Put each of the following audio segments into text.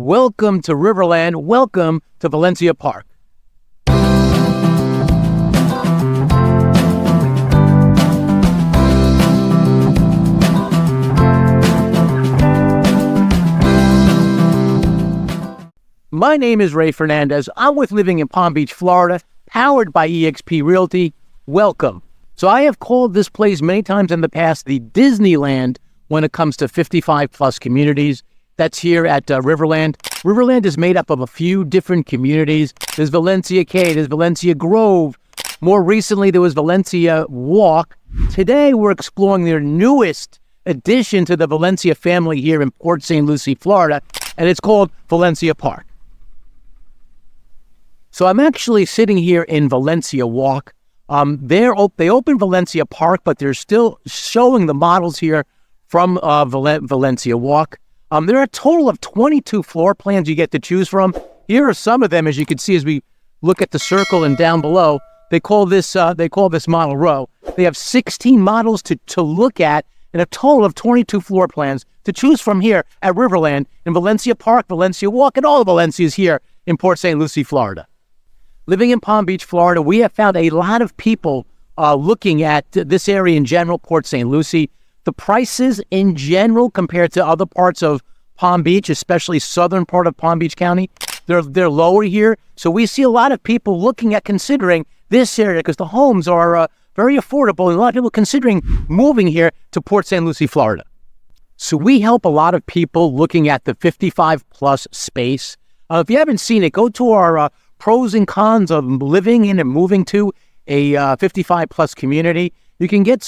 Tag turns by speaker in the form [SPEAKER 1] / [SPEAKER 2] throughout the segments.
[SPEAKER 1] Welcome to Riverland. Welcome to Valencia Park. My name is Ray Fernandez. I'm with Living in Palm Beach, Florida, powered by eXp Realty. Welcome. So I have called this place many times in the past the Disneyland when it comes to 55 plus communities. That's here at Riverland. Riverland is made up of a few different communities. There's Valencia Cay, there's Valencia Grove. More recently, there was Valencia Walk. Today, we're exploring their newest addition to the Valencia family here in Port St Lucie, Florida, and it's called Valencia Park. So I'm actually sitting here in Valencia Walk. They opened Valencia Park, but they're still showing the models here from Valencia Walk. There are a total of 22 floor plans you get to choose from. Here are some of them, as you can see, as we look at the circle and down below. They call this model row. They have 16 models to look at and a total of 22 floor plans to choose from here at Riverland in Valencia Park, Valencia Walk, and all the Valencias here in Port St Lucie, Florida. Living in Palm Beach, Florida, we have found a lot of people looking at this area in general, Port St Lucie. The prices in general compared to other parts of Palm Beach, especially southern part of Palm Beach County, they're lower here. So we see a lot of people looking at considering this area because the homes are very affordable and a lot of people considering moving here to Port St Lucie, Florida. So we help a lot of people looking at the 55 plus space. If you haven't seen it, go to our pros and cons of living in and moving to a 55 plus community. You can get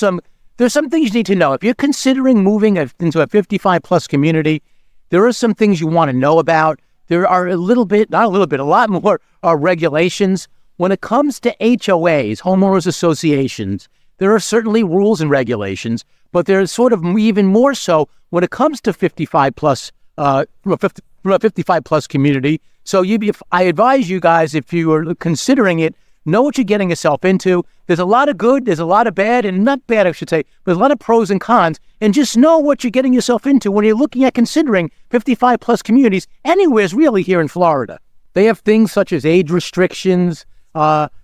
[SPEAKER 1] there's some things you need to know. If you're considering moving into a 55 plus community, there are some things you want to know about. There are a lot more regulations. When it comes to HOAs, homeowners associations, there are certainly rules and regulations, but there's sort of even more so when it comes to 55 plus, from a 55 plus community. So I advise you guys, if you are considering it, know what you're getting yourself into. There's a lot of good, there's a lot of bad, and not bad, I should say, but there's a lot of pros and cons, and just know what you're getting yourself into when you're looking at considering 55 plus communities anywhere really here in Florida. They have things such as age restrictions,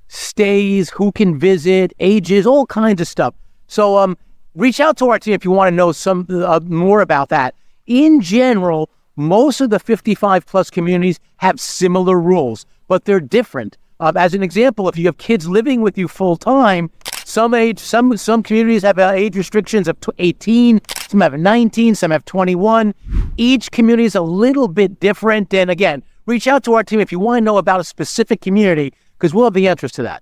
[SPEAKER 1] stays, who can visit, ages, all kinds of stuff. So reach out to our team if you want to know some more about that. In general, most of the 55 plus communities have similar rules, but they're different. As an example, if you have kids living with you full time, some communities have age restrictions of 18, some have 19, some have 21. Each community is a little bit different. And again, reach out to our team if you want to know about a specific community, because we'll have the answers to that.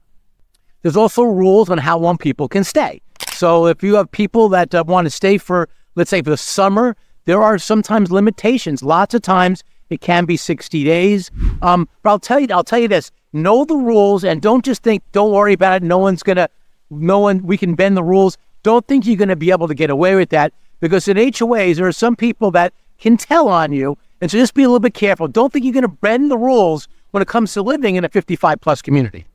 [SPEAKER 1] There's also rules on how long people can stay. So if you have people that want to stay for, let's say, for the summer, there are sometimes limitations. Lots of times it can be 60 days. But I'll tell you this. Know the rules and don't just think, don't worry about it. We can bend the rules. Don't think you're going to be able to get away with that, because in HOAs, there are some people that can tell on you. And so just be a little bit careful. Don't think you're going to bend the rules when it comes to living in a 55 plus community.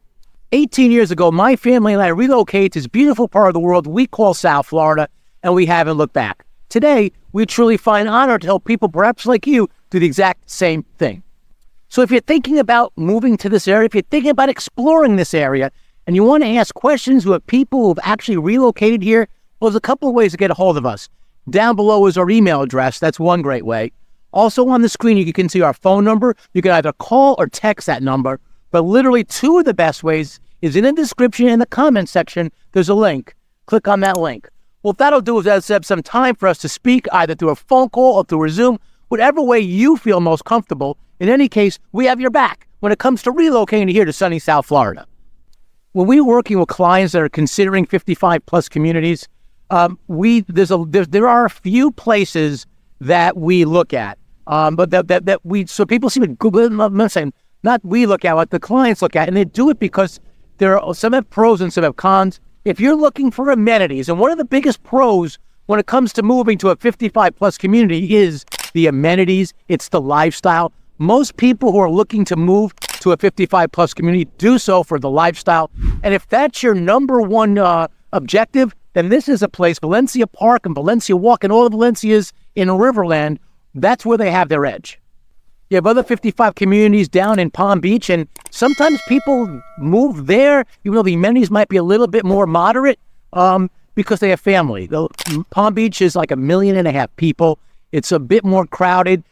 [SPEAKER 1] 18 years ago, my family and I relocated to this beautiful part of the world we call South Florida, and we haven't looked back. Today, we truly find honor to help people perhaps like you do the exact same thing. So if you're thinking about moving to this area, if you're thinking about exploring this area, and you want to ask questions with people who've actually relocated here, well, there's a couple of ways to get a hold of us. Down below is our email address. That's one great way. Also on the screen, you can see our phone number. You can either call or text that number. But literally two of the best ways is in the description and the comment section. There's a link. Click on that link. What that'll do is that'll set up some time for us to speak either through a phone call or through a Zoom, whatever way you feel most comfortable. In any case, we have your back when it comes to relocating here to sunny South Florida. When we're working with clients that are considering 55 plus communities, there are a few places that we look at, so people see it. I'm saying not we look at, what the clients look at, and they do it because some have pros and some have cons. If you're looking for amenities, and one of the biggest pros when it comes to moving to a 55 plus community is the amenities, it's the lifestyle. Most people who are looking to move to a 55 plus community do so for the lifestyle. And if that's your number one objective, then this is a place, Valencia Park and Valencia Walk and all the Valencias in Riverland, that's where they have their edge. You have other 55 communities down in Palm Beach, and sometimes people move there, even though the amenities might be a little bit more moderate, because they have family. Palm Beach is like 1.5 million people. It's a bit more crowded.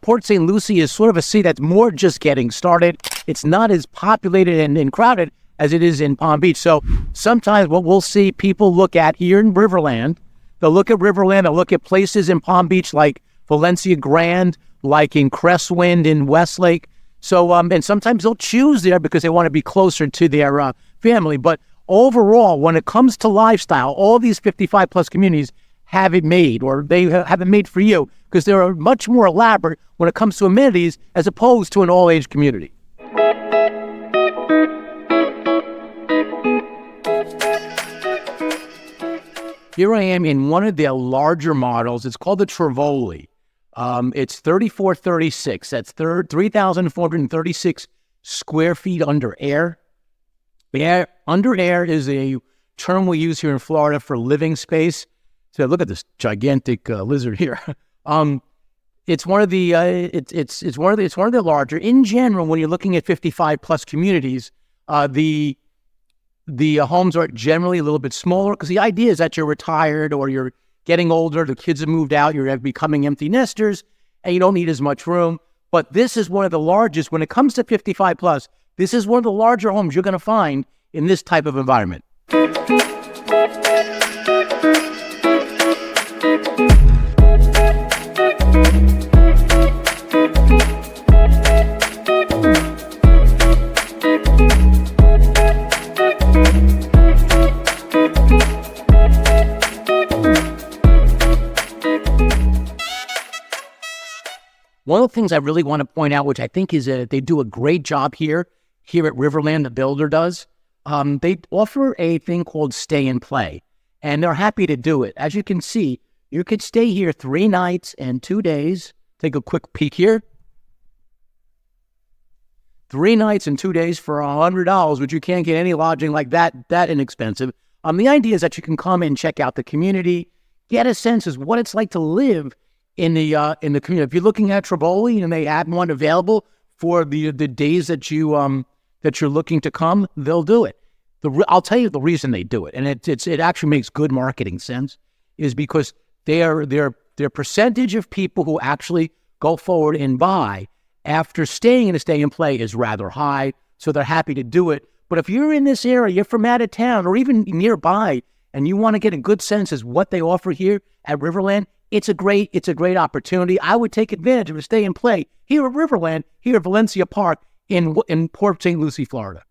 [SPEAKER 1] Port St Lucie is sort of a city that's more just getting started. It's not as populated and crowded as it is in Palm Beach. So sometimes what we'll see people look at here in Riverland, they'll look at Riverland, they'll look at places in Palm Beach like Valencia Grand, like in Crestwind in Westlake. So, and sometimes they'll choose there because they want to be closer to their family. But overall, when it comes to lifestyle, all these 55 plus communities have it made, or they have it made for you, because they're much more elaborate when it comes to amenities as opposed to an all-age community. Here I am in one of their larger models. It's called the Tivoli. It's 3436. That's 3,436 square feet under air. Under air is a term we use here in Florida for living space. So look at this gigantic lizard here. It's one of the larger. In general, when you're looking at 55 plus communities, the homes are generally a little bit smaller, because the idea is that you're retired or you're getting older, the kids have moved out, you're becoming empty nesters, and you don't need as much room. But this is one of the largest. When it comes to 55 plus, this is one of the larger homes you're going to find in this type of environment. One of the things I really want to point out, which I think is they do a great job here at Riverland, the builder does, they offer a thing called stay and play, and they're happy to do it. As you can see, you could stay here 3 nights and 2 days. Take a quick peek here. 3 nights and 2 days for $100, which you can't get any lodging like that inexpensive. The idea is that you can come and check out the community, get a sense of what it's like to live in the community. If you're looking at Tivoli and they have one available for the days that you're looking to come, they'll do it. I'll tell you the reason they do it, and it actually makes good marketing sense, is because their percentage of people who actually go forward and buy after staying in a stay and play is rather high, so they're happy to do it. But if you're in this area, you're from out of town or even nearby, and you want to get a good sense as what they offer here at Riverland, it's a great opportunity. I would take advantage of a stay and play here at Riverland, here at Valencia Park in Port St Lucie, Florida.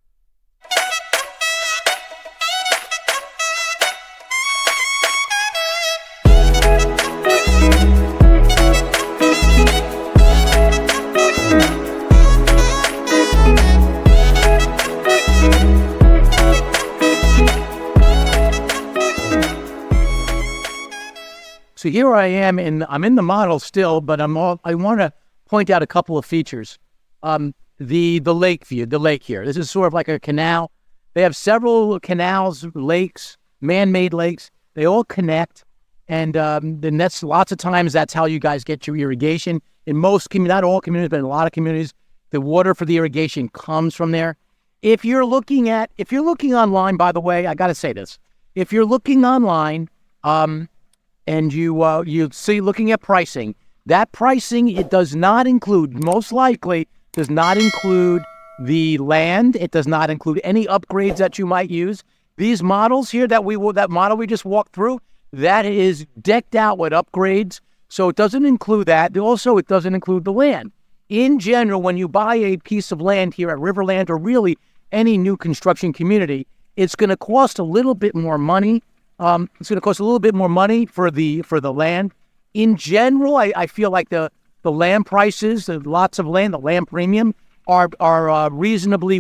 [SPEAKER 1] So here I am, and I'm in the model still, but I want to point out a couple of features. The lake view, the lake here. This is sort of like a canal. They have several canals, lakes, man-made lakes. They all connect, and that's lots of times that's how you guys get your irrigation. In most communities, not all communities, but in a lot of communities, the water for the irrigation comes from there. If you're looking online, by the way, I got to say this. If you're looking online, and you see, looking at pricing, that pricing, it does not include, most likely, does not include the land. It does not include any upgrades that you might use. These models here that model we just walked through, that is decked out with upgrades. So it doesn't include that. Also, it doesn't include the land. In general, when you buy a piece of land here at Riverland, or really any new construction community, it's going to cost a little bit more money. It's going to cost a little bit more money for the land. In general, I feel like the land prices, the lots of land, the land premium are reasonably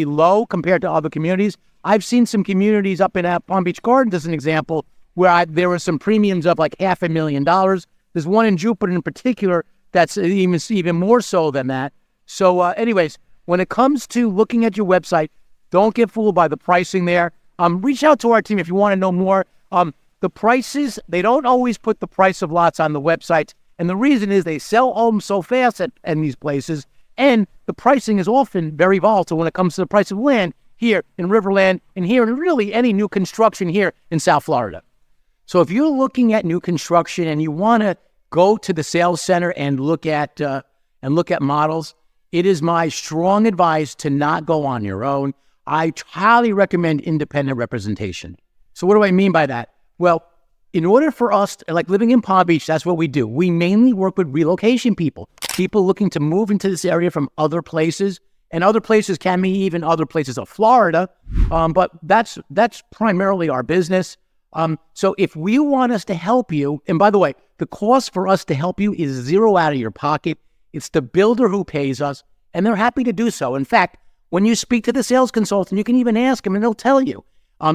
[SPEAKER 1] low compared to other communities. I've seen some communities up in Palm Beach Gardens, as an example, where there were some premiums of like $500,000. There's one in Jupiter in particular that's even more so than that. So anyways, when it comes to looking at your website, don't get fooled by the pricing there. Reach out to our team if you want to know more. The prices, they don't always put the price of lots on the website. And the reason is they sell homes so fast in these places, and the pricing is often very volatile when it comes to the price of land here in Riverland and here in really any new construction here in South Florida. So if you're looking at new construction and you want to go to the sales center and look at models, it is my strong advice to not go on your own. I highly recommend independent representation. So what do I mean by that? Well, in order for us, like living in Palm Beach, that's what we do. We mainly work with relocation people looking to move into this area from other places, and other places can be even other places of Florida, but that's primarily our business. So if we want us to help you, and by the way, the cost for us to help you is zero out of your pocket. It's the builder who pays us, and they're happy to do so. In fact, when you speak to the sales consultant, you can even ask them, and they'll tell you.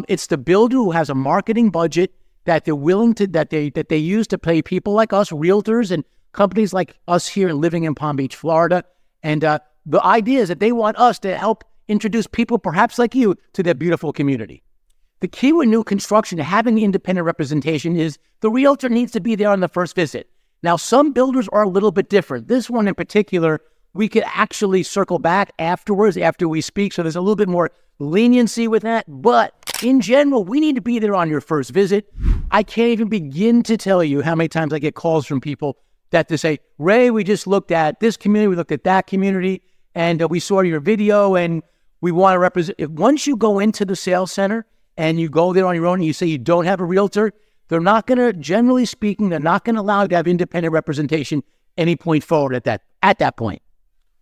[SPEAKER 1] It's the builder who has a marketing budget that they're willing to that they use to pay people like us, realtors, and companies like us here living in Palm Beach, Florida. And the idea is that they want us to help introduce people, perhaps like you, to their beautiful community. The key with new construction, having independent representation, is the realtor needs to be there on the first visit. Now, some builders are a little bit different. This one in particular, we could actually circle back afterwards after we speak, so there's a little bit more leniency with that. But in general, we need to be there on your first visit. I can't even begin to tell you how many times I get calls from people that they say, Ray, we just looked at this community, we looked at that community, and we saw your video, and we want to represent. Once you go into the sales center and you go there on your own and you say you don't have a realtor, they're not going to, generally speaking, they're not going to allow you to have independent representation any point forward at that point.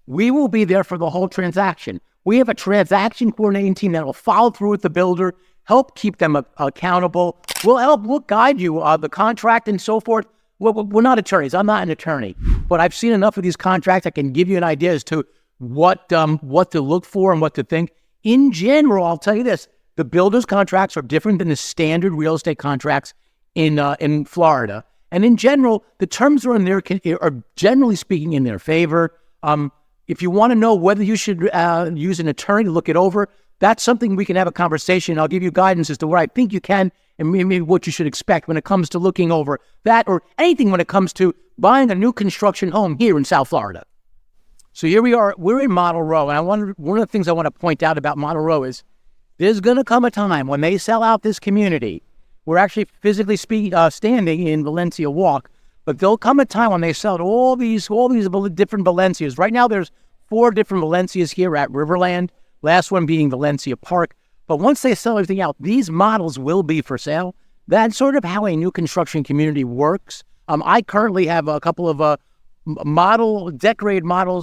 [SPEAKER 1] We will be there for the whole transaction. We have a transaction coordinating team that will follow through with the builder, help keep them accountable. We'll guide you, the contract and so forth. We're not attorneys. I'm not an attorney, but I've seen enough of these contracts. I can give you an idea as to what to look for and what to think. In general, I'll tell you this: the builder's contracts are different than the standard real estate contracts in Florida. And in general, the terms are generally speaking in their favor. If you want to know whether you should use an attorney to look it over, that's something we can have a conversation. I'll give you guidance as to what I think you can and maybe what you should expect when it comes to looking over that or anything when it comes to buying a new construction home here in South Florida. So here we are. We're in Model Row. And one of the things I want to point out about Model Row is there's going to come a time when they sell out this community. We're actually physically standing in Valencia Walk, but there'll come a time when they sell out all these different Valencias. Right now, there's 4 different Valencias here at Riverland, last one being Valencia Park. But once they sell everything out, these models will be for sale. That's sort of how a new construction community works. I currently have a couple of decorated model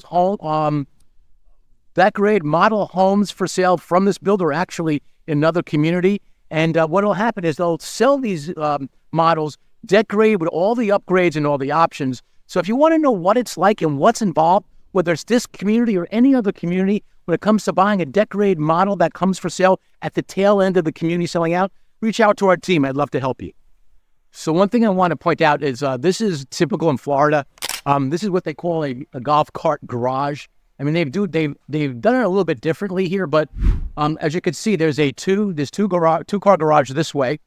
[SPEAKER 1] homes for sale from this builder, actually in another community. And what will happen is they'll sell these models decorated with all the upgrades and all the options. So if you want to know what it's like and what's involved, whether it's this community or any other community, when it comes to buying a decorated model that comes for sale at the tail end of the community selling out, reach out to our team. I'd love to help you. So one thing I want to point out is this is typical in Florida. This is what they call a golf cart garage. I mean, they've done it a little bit differently here, but as you can see, there's two-car garage this way,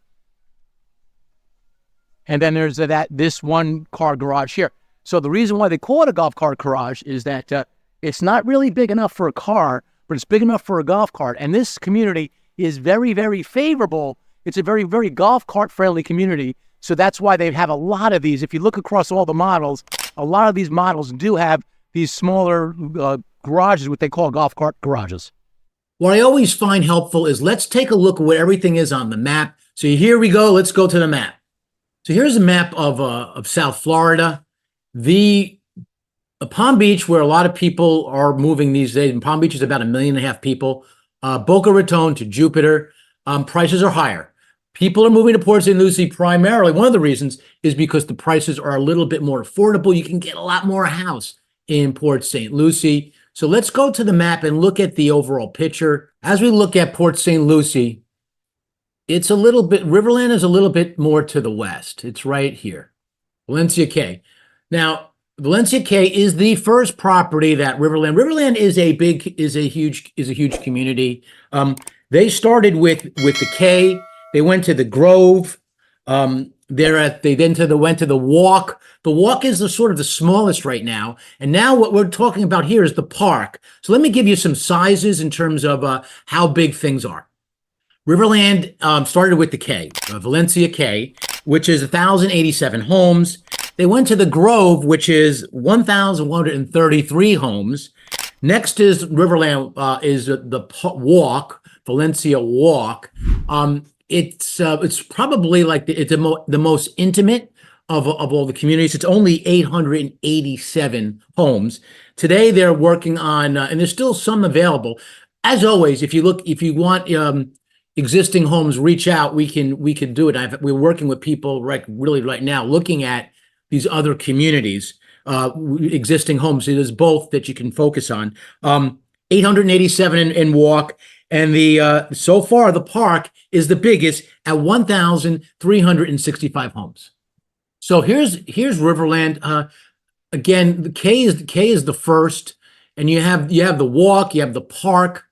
[SPEAKER 1] and then there's this one-car garage here. So the reason why they call it a golf cart garage is that it's not really big enough for a car, but it's big enough for a golf cart. And this community is very, very favorable. It's a very, very golf cart friendly community. So that's why they have a lot of these. If you look across all the models, a lot of these models do have these smaller garages, what they call golf cart garages.
[SPEAKER 2] What I always find helpful is let's take a look at what everything is on the map. So here we go. Let's go to the map. So here's a map of South Florida. The Palm Beach, where a lot of people are moving these days, and Palm Beach is about 1.5 million people. Boca Raton to Jupiter, prices are higher. People are moving to Port St Lucie primarily. One of the reasons is because the prices are a little bit more affordable. You can get a lot more house in Port St Lucie. So let's go to the map and look at the overall picture. As we look at Port St Lucie, it's a little bit, Riverland is a little bit more to the west. It's right here, Valencia Cay. Now, Valencia Cay is the first property that Riverland is a huge community. They started with the Cay. They went to the Grove. Went to the walk. The walk is the sort of the smallest right now. And now what we're talking about here is the park. So let me give you some sizes in terms of how big things are. Riverland started with the K, Valencia K, which is 1,087 homes. They went to the Grove, which is 1,133 homes. Next is Riverland, is the Walk, Valencia Walk. It's probably like the most intimate of all the communities. It's only 887 homes. Today they're working on, and there's still some available. As always, if you want existing homes, reach out. We can do it. We're working with people right now, looking at these other communities, existing homes. So there's both that you can focus on. 887 in Walk, and so far the Park is the biggest at 1,365 homes. So here's Riverland. Again, the K is the first, and you have the Walk, you have the Park.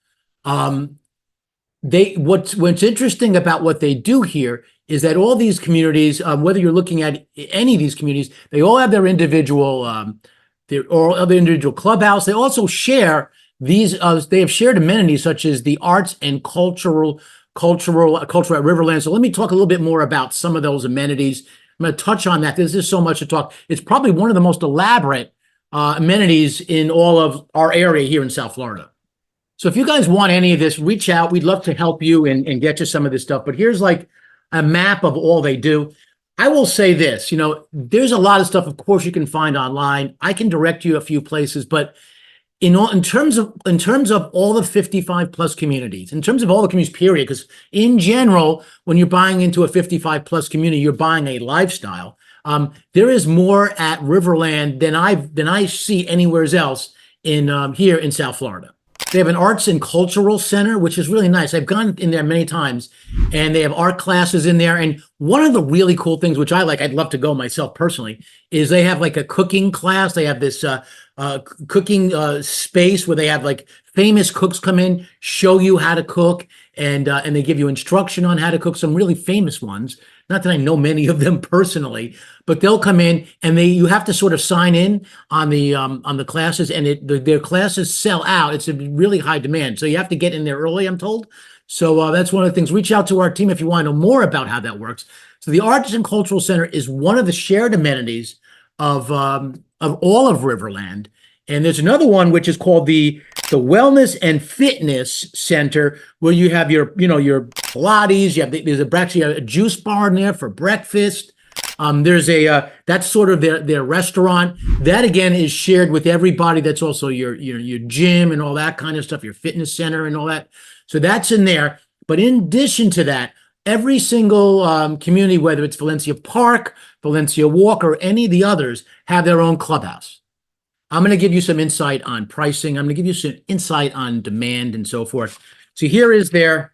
[SPEAKER 2] What's interesting about what they do here is that all these communities, whether you're looking at any of these communities, they all have their individual clubhouse. They also share these. They have shared amenities such as the arts and culture at Riverland. So let me talk a little bit more about some of those amenities. I'm going to touch on that. There's just so much to talk. It's probably one of the most elaborate amenities in all of our area here in South Florida. So if you guys want any of this, reach out. We'd love to help you and get you some of this stuff. But here's like a map of all they do. I will say this, there's a lot of stuff, of course, you can find online. I can direct you a few places, but in terms of all the 55 plus communities, in terms of all the communities, period, because in general, when you're buying into a 55 plus community, you're buying a lifestyle. There is more at Riverland than I see anywhere else here in South Florida. They have an arts and cultural center, which is really nice. I've gone in there many times, and they have art classes in there. And one of the really cool things, which I'd love to go myself personally, is they have like a cooking class. They have this cooking space where they have like famous cooks come in, show you how to cook, and they give you instruction on how to cook, some really famous ones. Not that I know many of them personally, but they'll come in and you have to sort of sign in on the classes, and their classes sell out. It's a really high demand, so you have to get in there early, I'm told. So that's one of the things. Reach out to our team if you want to know more about how that works. So the Arts and Cultural Center is one of the shared amenities of all of Riverland, and there's another one which is called the Wellness and Fitness Center, where you have your Pilates. There's actually a juice bar in there for breakfast. There's that's sort of their restaurant. That again is shared with everybody. That's also your gym and all that kind of stuff, your fitness center and all that. So that's in there. But in addition to that, every single community, whether it's Valencia Park, Valencia Walk, or any of the others, have their own clubhouse. I'm going to give you some insight on pricing. I'm going to give you some insight on demand and so forth. So here is their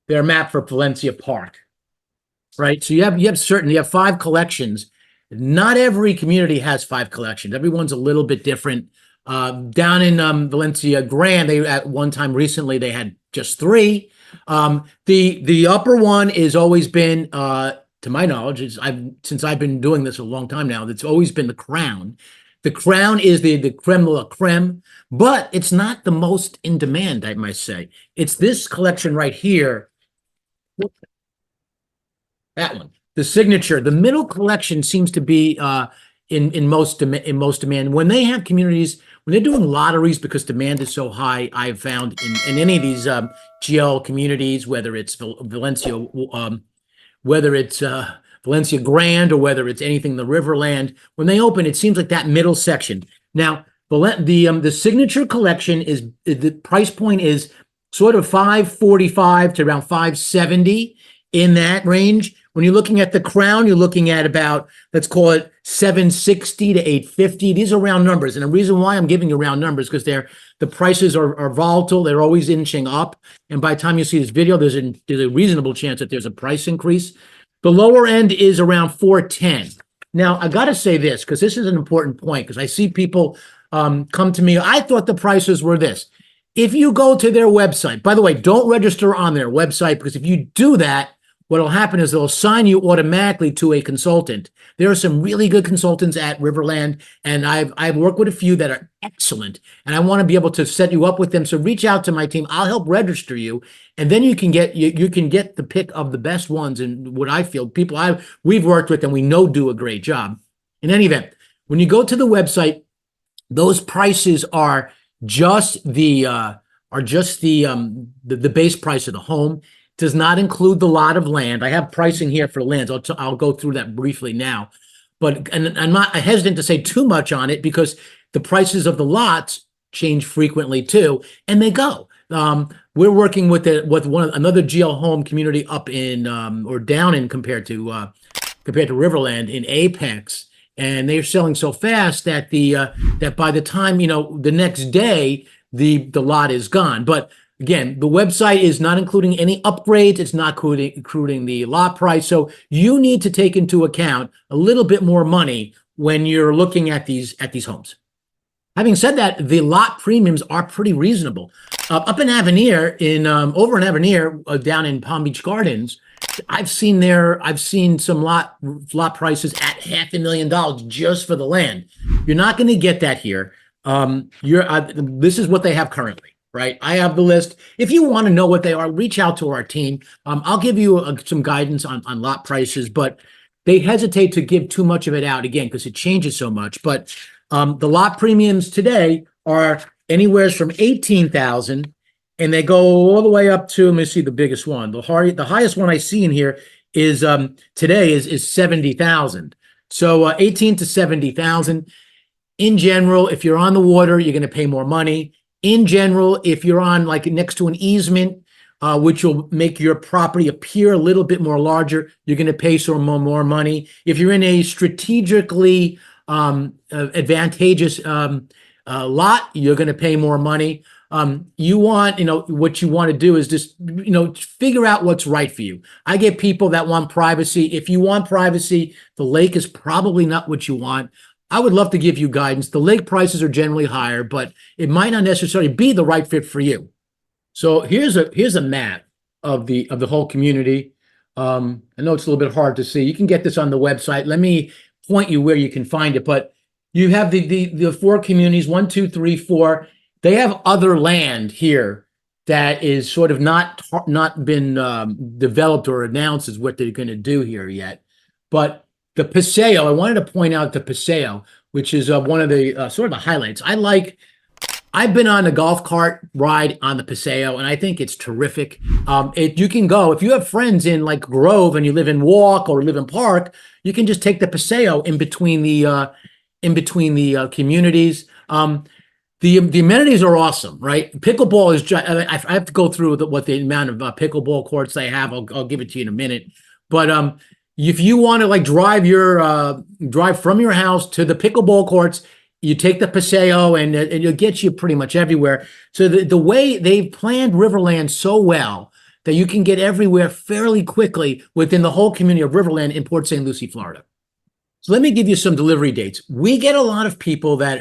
[SPEAKER 2] map for Valencia Park, right? So you have 5 collections. Not every community has 5 collections. Everyone's a little bit different. Down in Valencia Grand, they at one time recently they had just 3. The upper one has always been, to my knowledge, since I've been doing this a long time now, it's always been the Crown. The Crown is the creme de la creme, but it's not the most in demand, I must say. It's this collection right here. That one, the Signature. The middle collection seems to be in most demand. When they have communities, when they're doing lotteries, because demand is so high, I've found in any of these GL communities, whether it's Valencia, Valencia Grand, or whether it's anything in the Riverland, when they open, it seems like that middle section. Now, the Signature collection the price point is sort of $545 to around $570 in that range. When you're looking at the Crown, you're looking at about, let's call it $760 to $850. These are round numbers, and the reason why I'm giving you round numbers because the prices are volatile. They're always inching up, and by the time you see this video, there's a reasonable chance that there's a price increase. The lower end is around $410. Now, I got to say this, because this is an important point, because I see people come to me. I thought the prices were this. If you go to their website, by the way, don't register on their website, because if you do that, what'll happen is they'll assign you automatically to a consultant. There are some really good consultants at Riverland, and I've worked with a few that are excellent, and I want to be able to set you up with them. So reach out to my team. I'll help register you, and then you can get the pick of the best ones, and what I feel people we've worked with and we know do a great job. In any event, when you go to the website, those prices are just the base price of the home. Does not include the lot of land. I have pricing here for lands. I'll go through that briefly now, but I'm not hesitant to say too much on it because the prices of the lots change frequently too, and they go. We're working with another GL home community up in or down in compared to Riverland in Apex, and they're selling so fast that that by the time the next day the lot is gone. But again, the website is not including any upgrades. It's not including the lot price. So you need to take into account a little bit more money when you're looking at these homes. Having said that, the lot premiums are pretty reasonable. Up in Avenir, over in Avenir, down in Palm Beach Gardens, I've seen some lot prices at $500,000 just for the land. You're not going to get that here. This is what they have currently. Right. I have the list. If you want to know what they are, reach out to our team. I'll give you some guidance on lot prices, but they hesitate to give too much of it out again because it changes so much. But the lot premiums today are anywhere from 18,000, and they go all the way up to, let me see the biggest one. The highest one I see in here is today is 70,000. So 18 to 70,000. In general, if you're on the water, you're going to pay more money. In general, if you're on like next to an easement, which will make your property appear a little bit more larger, you're going to pay some more money. If you're in a strategically advantageous lot, you're going to pay more money. What you want to do is just, figure out what's right for you. I get people that want privacy. If you want privacy, the lake is probably not what you want. I would love to give you guidance. The lake prices are generally higher, but it might not necessarily be the right fit for you. So here's a map of the whole community. I know it's a little bit hard to see. You can get this on the website. Let me point you where you can find it. But you have the four communities, 1, 2, 3, 4. They have other land here that is sort of not been developed or announced as what they're going to do here yet. But the Paseo, I wanted to point out the Paseo, which is one of the sort of the highlights. I've been on a golf cart ride on the Paseo, and I think it's terrific. You can go, if you have friends in like Grove and you live in Walk or live in Park, you can just take the Paseo in between the communities. The amenities are awesome, right? Pickleball is I have to go through what the amount of pickleball courts they have. I'll give it to you in a minute. But if you want to like drive from your house to the pickleball courts, you take the Paseo and it'll get you pretty much everywhere. So the way they've planned Riverland so well that you can get everywhere fairly quickly within the whole community of Riverland in Port St Lucie, Florida. So let me give you some delivery dates. We get a lot of people that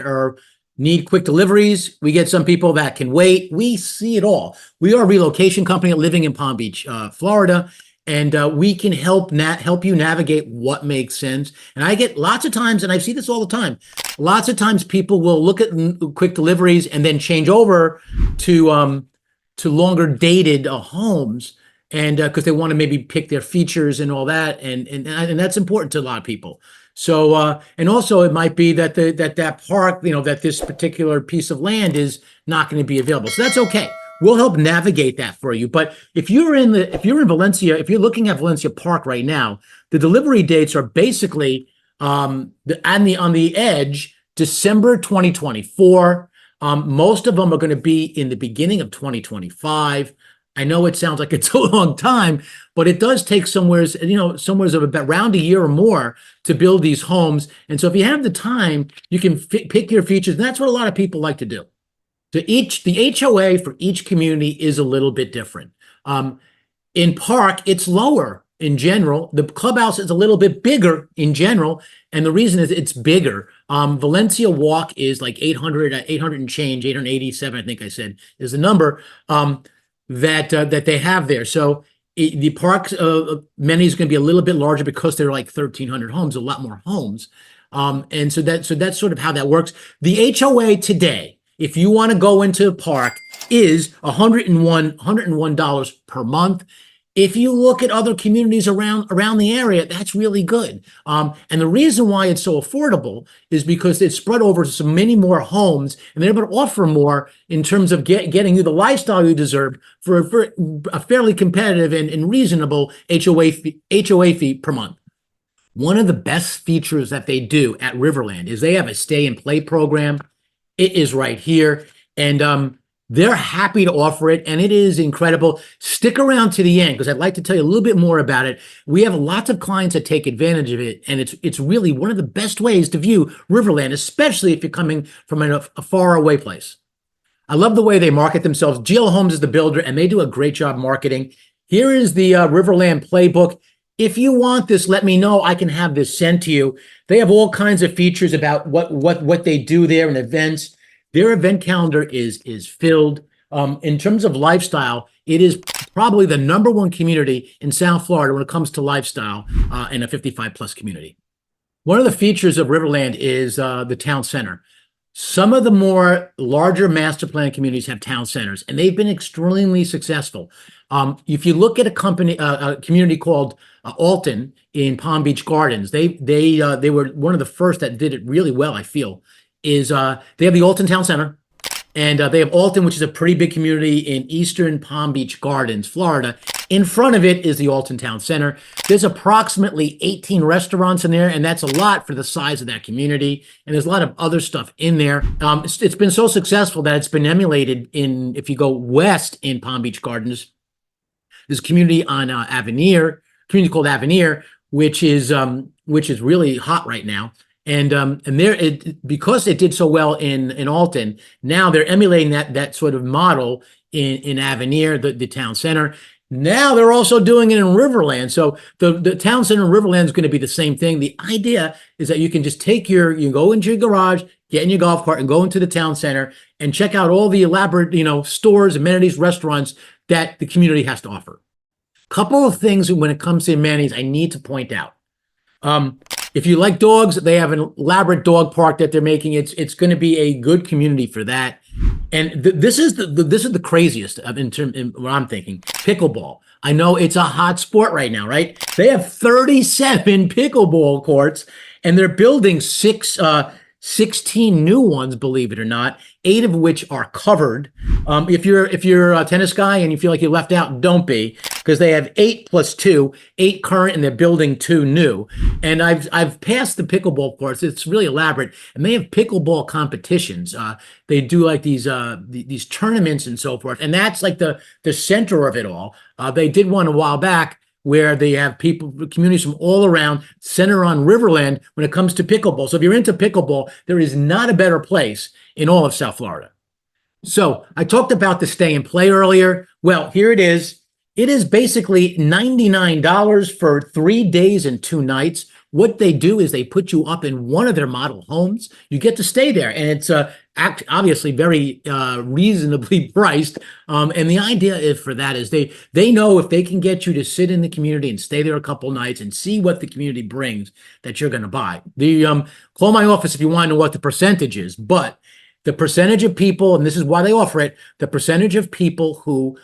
[SPEAKER 2] need quick deliveries. We get some people that can wait. We see it all. We are a relocation company living in Palm Beach, Florida. And we can help you navigate what makes sense. And I get lots of times, and I see this all the time, lots of times people will look at quick deliveries and then change over to longer dated homes, and because they want to maybe pick their features and all that, and that's important to a lot of people. So and also it might be that that park, that this particular piece of land is not going to be available. So that's okay. We'll help navigate that for you. But if you're in Valencia, if you're looking at Valencia Park right now, the delivery dates are basically on the edge, December 2024. Most of them are going to be in the beginning of 2025. I know it sounds like it's a long time, but it does take somewheres of about around a year or more to build these homes. And so if you have the time, you can pick your features. And that's what a lot of people like to do. The HOA for each community is a little bit different. In Park, it's lower in general. The clubhouse is a little bit bigger in general, and the reason is it's bigger. Valencia Walk is like 800 and change, 887, I think I said, is the number that they have there. So The park amenity is going to be a little bit larger because they're like 1,300 homes, a lot more homes. And so that's sort of how that works. The HOA today, if you want to go into the park, is $101 per month. If you look at other communities around the area, that's really good. And the reason why it's so affordable is because it's spread over so many more homes, and they're able to offer more in terms of getting you the lifestyle you deserve for a fairly competitive and reasonable HOA fee per month. One of the best features that they do at Riverland is they have a stay and play program. It is right here. And they're happy to offer it, and it is incredible. Stick around to the end because I'd like to tell you a little bit more about it. We have lots of clients that take advantage of it, and it's really one of the best ways to view Riverland, especially if you're coming from a far away place. I love the way they market themselves. GL Homes is the builder, and they do a great job marketing. Here is the Riverland playbook. If you want this, let me know. I can have this sent to you. They have all kinds of features about what they do there and events. Their event calendar is filled. In terms of lifestyle, it is probably the #1 community in South Florida when it comes to lifestyle in a 55+ community. One of the features of Riverland is the town center. Some of the more larger master plan communities have town centers, and they've been extremely successful. If you look at a community called Alton in Palm Beach Gardens, they were one of the first that did it really well, I feel. They have the Alton Town Center, and they have Alton, which is a pretty big community in eastern Palm Beach Gardens, Florida. In front of it is the Alton Town Center. There's approximately 18 restaurants in there, and that's a lot for the size of that community. And there's a lot of other stuff in there. It's been so successful that it's been emulated if you go west in Palm Beach Gardens, there's a community on Avenir, community called Avenir, which is really hot right now. And because it did so well in Alton, now they're emulating that sort of model in Avenir, the town center. Now they're also doing it in Riverland. So the town center in Riverland is going to be the same thing. The idea is that you can just you go into your garage, get in your golf cart, and go into the town center and check out all the elaborate, stores, amenities, restaurants that the community has to offer. Couple of things when it comes to amenities I need to point out. If you like dogs, they have an elaborate dog park that they're making. It's going to be a good community for that. And this is the craziest in what I'm thinking. Pickleball. I know it's a hot sport right now, right? They have 37 pickleball courts, and they're building 16 new ones, believe it or not, 8 of which are covered. If you're a tennis guy and you feel like you're left out, don't be, because they have 8 + 2, 8 current, and they're building 2 new. And I've passed the pickleball course. It's really elaborate, and they have pickleball competitions. They do like these tournaments and so forth, and that's like the center of it all. They did one a while back where they have communities from all around center on Riverland when it comes to pickleball. So if you're into pickleball, there is not a better place in all of South Florida. So I talked about the stay and play earlier. Well, here it is. It is basically $99 for 3 days and 2 nights. What they do is they put you up in one of their model homes. You get to stay there, and it's obviously very reasonably priced. And the idea for that is they know if they can get you to sit in the community and stay there a couple nights and see what the community brings, that you're going to buy. Call my office if you want to know what the percentage is, but the percentage of people, and this is why they offer it, the percentage of people who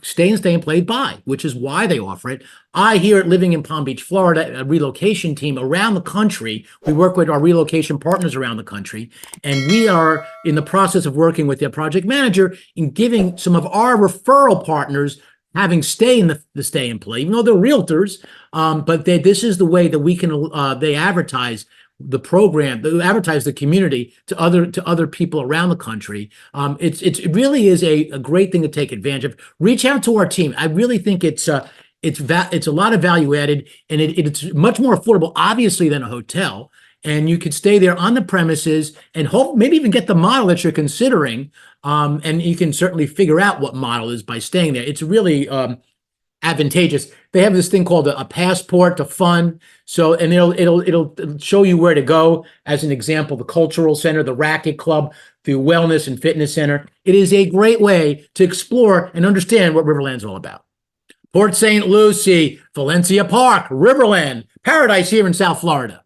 [SPEAKER 2] stay and play buy, which is why they offer it. I, here at Living in Palm Beach, Florida, a relocation team around the country, we work with our relocation partners around the country, and we are in the process of working with their project manager in giving some of our referral partners having stay in the stay and play, even though they're realtors, but this is the way that we can, they advertise the program, they advertise the community to other people around the country. It really is a great thing to take advantage of. Reach out to our team. I really think it's a lot of value added, and it's much more affordable, obviously, than a hotel. And you could stay there on the premises and maybe even get the model that you're considering. And you can certainly figure out what model is by staying there. It's really advantageous. They have this thing called a passport to fun. So, and it'll show you where to go. As an example, the cultural center, the racket club, the wellness and fitness center. It is a great way to explore and understand what Riverland's all about. Port St Lucie, Valencia Park, Riverland, paradise here in South Florida.